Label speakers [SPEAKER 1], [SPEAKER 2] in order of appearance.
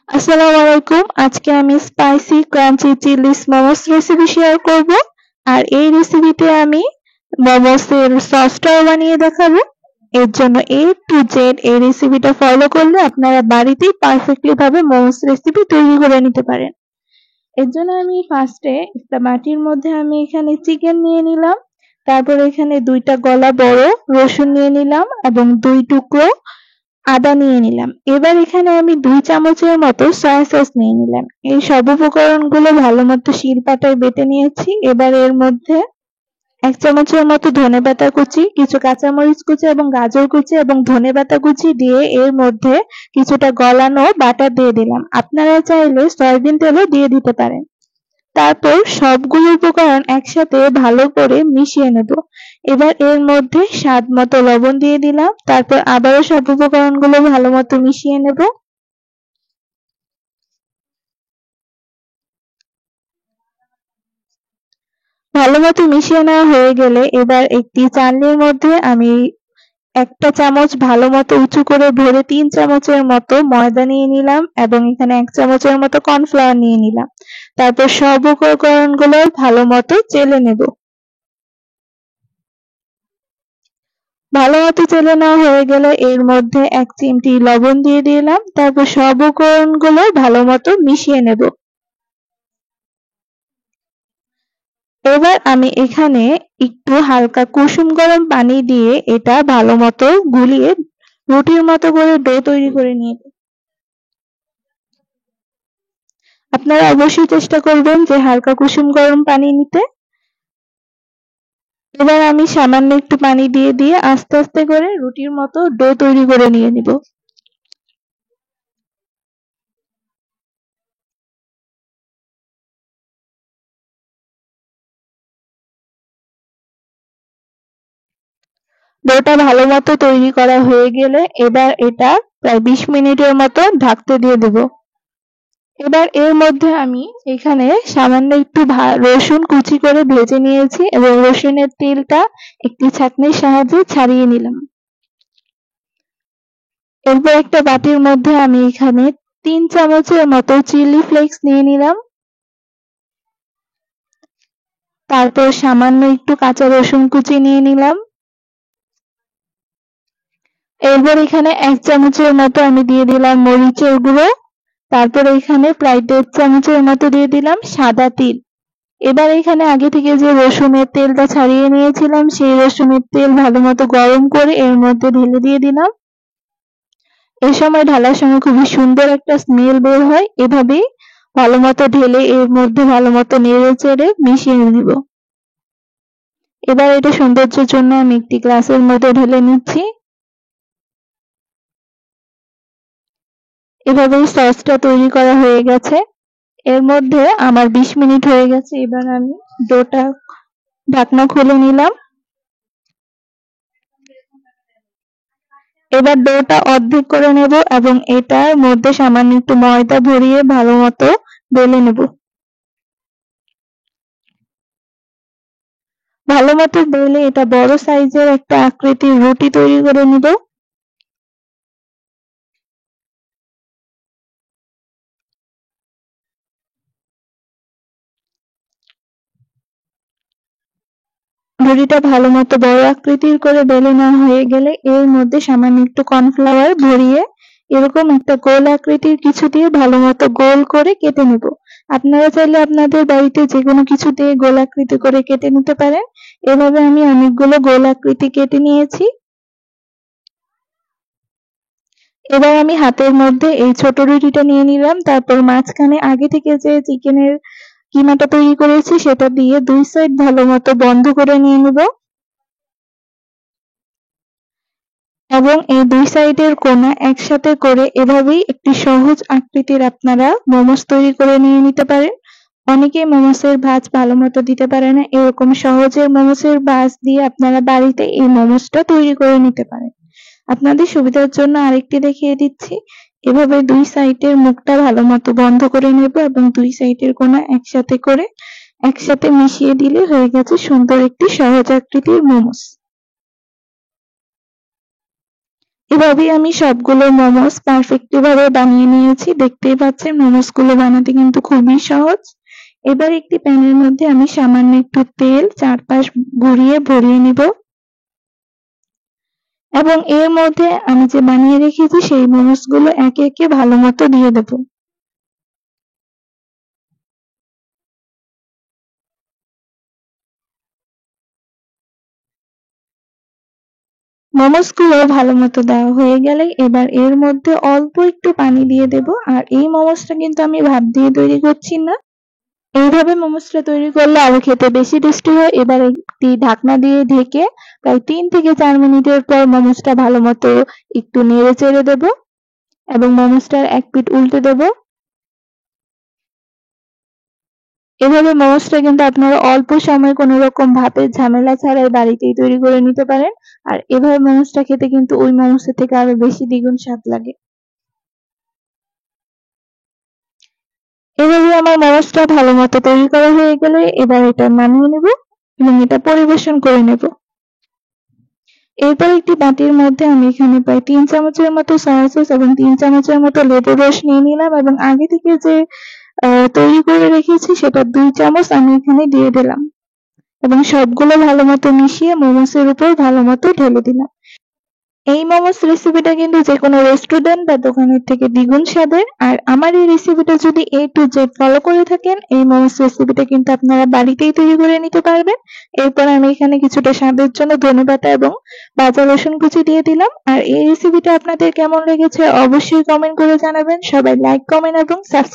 [SPEAKER 1] আসসালামু আলাইকুম। আজকে আমি spicy crunchy chilli momos recipe share করব। আর এই রেসিপিতে আমি মোমোসের সসটাও বানিয়ে দেখাবো। এর জন্য A to Z এই রেসিপিটা ফলো করলে আপনারা বাড়িতেই পারফেক্টলি ভাবে মোমোস রেসিপি তৈরি করে নিতে পারেন। এর জন্য আমি ফার্স্টে একটা বাটির মধ্যে আমি এখানে চিকেন নিয়ে নিলাম। তারপর এখানে 2টা গলা বড় রসুন নিয়ে নিলাম এবং 2 টুকরো আদা নিয়ে নিলাম। এবার এখানে আমি 2 চামচের মতো সয়া সস নিয়ে নিলাম। এই সব উপকরণগুলো ভালোমতো শিলপাটায় বেটে নিয়েছি। এবার এর মধ্যে 1 চামচের মতো ধনেপাতা কুচি, কিছু কাঁচামরিচ কুচি এবং গাজর কুচি এবং ধনেপাতা কুচি দিয়ে এর মধ্যে কিছুটা গলানো বাটার দিয়ে দিলাম। আপনারা চাইলে সয়াবিন তেলও দিয়ে দিতে পারেন। তারপর সবগুলো উপকরণ একসাথে ভালো করে মিশিয়ে নেব। এবার এর মধ্যে স্বাদ মতো লবণ দিয়ে দিলাম। তারপর আবারও সব উপকরণগুলো ভালো মতো মিশিয়ে নেব। ভালো মতো মিশিয়ে নেওয়া হয়ে গেলে এবার একটি চালনির মধ্যে আমি 1টা চামচ ভালো মতো উঁচু করে ভরে 3 চামচের মতো ময়দা নিয়ে নিলাম এবং এখানে 1 চামচের মতো কর্নফ্লাওয়ার নিয়ে নিলাম। তারপর সব উপকরণগুলো ভালো মতো চেলে নেব। ভালো মতো চেলে নেওয়া হয়ে গেলে এর মধ্যে 1 চিমটি লবণ দিয়ে দিলাম। তারপর সব উপকরণগুলো ভালো মতো মিশিয়ে নেব। এবার আমি এখানে একটু হালকা কুসুম গরম পানি দিয়ে এটা ভালো মতো গুলিয়ে রুটির মতো করে ডো তৈরি করে নিয়ে আপনারা অবশ্যই চেষ্টা করবেন যে হালকা কুসুম গরম পানি নিতে। এবার আমি সামান্য একটু পানি দিয়ে দিয়ে আস্তে আস্তে করে রুটির মতো ডো তৈরি করে নিয়ে নিব। ডোটা ভালো মতো তৈরি করা হয়ে গেলে এবার এটা প্রায় 20 মিনিটের মতো ঢাকতে দিয়ে দেব। এবার এর মধ্যে আমি এখানে সামান্য একটু রসুন কুচি করে ভেজে নিয়েছি এবং রসুনের তেলটা একটি ছাঁকনির সাহায্যে ছাড়িয়ে নিলাম। এরপর একটা বাটির মধ্যে আমি এখানে 3 চামচের মতো চিলি ফ্লেক্স নিয়ে নিলাম। তারপর সামান্য একটু কাঁচা রসুন কুচি নিয়ে নিলাম। এরপর এখানে 1 চামচের মতো আমি দিয়ে দিলাম মরিচের গুঁড়ো। তারপর এখানে প্রায় 1.5 চামচের মতো দিয়ে দিলাম সাদা তিল। এবার এখানে আগে থেকে যে রসুনের তেলটা ছাড়িয়ে নিয়েছিলাম সেই রসুনের তেল ভালো মতো গরম করে এর মধ্যে ঢেলে দিয়ে দিলাম। এই সময় ঢালার সময় খুবই সুন্দর একটা স্মেল বের হয়। এভাবেই ভালো মতো ঢেলে এর মধ্যে ভালো মতো নেড়ে চেড়ে মিশিয়ে দিব। এবার এটা সৌন্দর্যের জন্য আমি একটি গ্লাসের মধ্যে ঢেলে নিচ্ছি। এভাবেই সসটা তৈরি করা হয়ে গেছে। এর মধ্যে আমার 20 মিনিট হয়ে গেছে। এবার আমি ডোটা ঢাকনা খুলে নিলাম। এবার ডোটা অর্ধেক করে নেব এবং এটার মধ্যে সামান্য একটু ময়দা ভরিয়ে ভালো মতো বেলে নেব। ভালো মতো বেলে এটা বড় সাইজের একটা আকৃতির রুটি তৈরি করে নিব। রুটিটা ভালো মতো বড় আকৃতির করে বেলে নেওয়া হয়ে গেলে এর মধ্যে সামান্য একটু কর্নফ্লাওয়ার ভরিয়ে এরকম একটা গোল আকৃতির কিছু দিয়ে ভালো মতো গোল করে কেটে নেব। আপনারা চাইলে আপনাদের বাড়িতে যে কোনো কিছু দিয়ে গোল আকৃতি করে কেটে নিতে পারেন। এভাবে আমি অনেকগুলো গোল আকৃতি কেটে নিয়েছি। এবার আমি হাতের মধ্যে এই ছোট রুটিটা নিয়ে নিলাম। তারপর মাঝখানে আগে থেকে যে চিকেনের কিমাটা তৈরি করেছি সেটা দিয়ে 2 সাইড ভালো মতো বন্ধ করে নিয়ে নেব এবং এই 2 সাইডের কোণা একসাথে করে এভাবেই একটি সহজ আকৃতির আপনারা মোমোস তৈরি করে নিয়ে নিতে পারেন। অনেকেই মোমোসের ভাঁজ ভালো মতো দিতে পারে না। এরকম সহজে মোমোসের ভাঁজ দিয়ে আপনারা বাড়িতে এই মোমোসটা তৈরি করে নিতে পারেন। আপনাদের সুবিধার জন্য আরেকটি দেখিয়ে দিচ্ছি। এভাবে 2 সাইডের মুখটা ভালো মতো বন্ধ করে নেব এবং 2 সাইডের কোণা একসাথে করে একসাথে মিশিয়ে দিলে হয়ে গেছে সুন্দর একটি সহজ আকৃতির মোমোস। এভাবেই আমি সবগুলো মোমোস পারফেক্টলি ভাবে বানিয়ে নিয়েছি। দেখতেই পাচ্ছেন মোমোস গুলো বানাতে কিন্তু খুবই সহজ। এবার একটি প্যানের মধ্যে আমি সামান্য একটু তেল চারপাশ ঘুরিয়ে ভরিয়ে নিব এবং এর মধ্যে আমি যে বানিয়ে রেখেছি সেই মোমোস গুলো একে একে ভালো মতো দিয়ে দেব। মোমোস গুলো ভালো মতো দেওয়া হয়ে গেলে এবার এর মধ্যে অল্প একটু পানি দিয়ে দেব। আর এই মোমোসটা কিন্তু আমি ভাপ দিয়ে তৈরি করছি না, এইভাবে মোমোসটা তৈরি করলে আরো খেতে বেশি টেস্টি হয়। এবার একটি ঢাকনা দিয়ে ঢেকে প্রায় 3 থেকে 4 মিনিটের পর মোমোসটা ভালো মতো একটু নেড়ে চেড়ে দেব এবং মোমোসটার এক পিঠ উল্টে দেব। এভাবে মোমোসটা কিন্তু আপনারা অল্প সময়ে কোনো রকম ভাপের ঝামেলা ছাড়াই বাড়িতেই তৈরি করে নিতে পারেন। আর এভাবে মোমোসটা খেতে কিন্তু ওই মোমোসের থেকে আরো বেশি দ্বিগুণ স্বাদ লাগে। এভাবে আমার মোমোসটা ভালো মতো তৈরি করা হয়ে গেলে এবার এটা নামিয়ে নেব এবং এটা পরিবেশন করে নেব। এরপর একটি বাটির মধ্যে আমি এখানে প্রায় 3 চামচের মতো সয়া সস এবং 3 চামচের মতো লেবুর রস নিয়ে নিলাম এবং আগে থেকে যে তৈরি করে রেখেছি সেটার 2 চামচ আমি এখানে দিয়ে দিলাম এবং সবগুলো ভালো মতো মিশিয়ে মোমোসের উপর ভালো মতো ঢেলে দিলাম। এই মোমোস রেসিপিটা কিন্তু যেকোনো রেস্টুরেন্ট বা দোকানের থেকে দ্বিগুণ স্বাদের। আর আমার এই রেসিপিটা যদি A to Z ফলো করে থাকেন এই মোমোস রেসিপিটা কিন্তু আপনারা বাড়িতেই তৈরি করে নিতে পারবেন। এরপর আমি এখানে কিছুটা স্বাদের জন্য ধনেপাতা এবং ভাজা রসুন কুচি দিয়ে দিলাম। আর এই রেসিপিটা আপনাদের কেমন লেগেছে অবশ্যই কমেন্ট করে জানাবেন। সবাই লাইক, কমেন্ট এবং সাবস্ক্রাইব